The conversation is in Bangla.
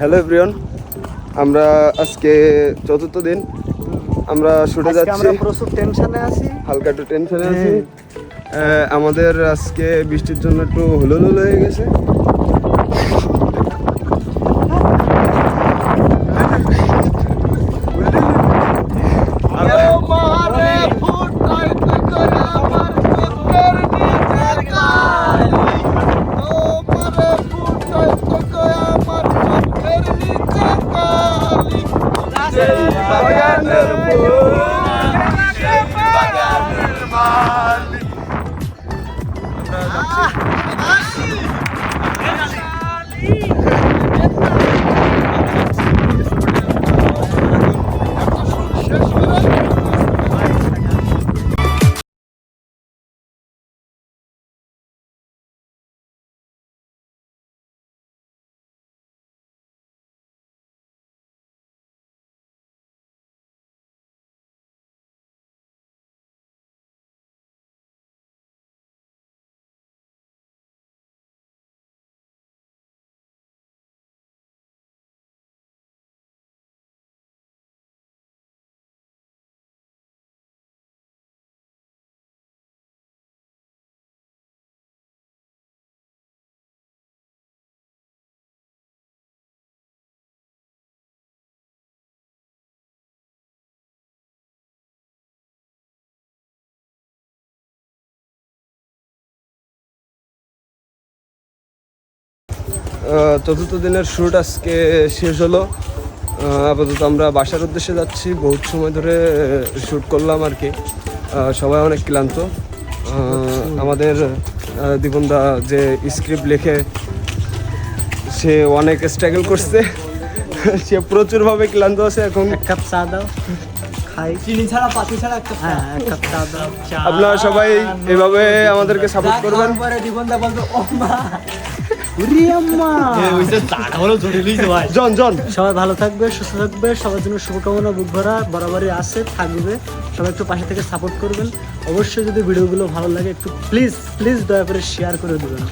হ্যালো এভরিওয়ান, আমরা আজকে চতুর্থ দিন আমরা শুটে যাচ্ছি। আমরা প্রচুর টেনশনে আছি, হালকা একটু টেনশনে আছি। আমাদের আজকে বৃষ্টির জন্য একটু হুলুল হয়ে গেছে। চতুর্থ দিনের শ্যুট আজকে শেষ হলো। আপাতত আমরা বাসার উদ্দেশ্যে যাচ্ছি। বহুত সময় ধরে শ্যুট করলাম আর কি। সবাই অনেক ক্লান্ত। আমাদের দীপনদা যে স্ক্রিপ্ট লেখে সে অনেক স্ট্রাগল করছে। সে প্রচুরভাবে ক্লান্ত আছে। এখন এক কাপ চা দাও, খাই। চিনি ছাড়া পাতি ছাড়া এক কাপ চা দাও। আপনারা সবাই এভাবে আমাদেরকে সাপোর্ট করবেন। দীপনদা বলবে ও মা, সবাই ভালো থাকবে, সুস্থ থাকবে। সবার জন্য শুভকামনা বুক ভরা বরাবরই আছে, থাকবে। সবাই একটু পাশে থেকে সাপোর্ট করবেন। অবশ্যই যদি ভিডিওগুলো ভালো লাগে একটু প্লিজ দয়া করে শেয়ার করে দেবেন।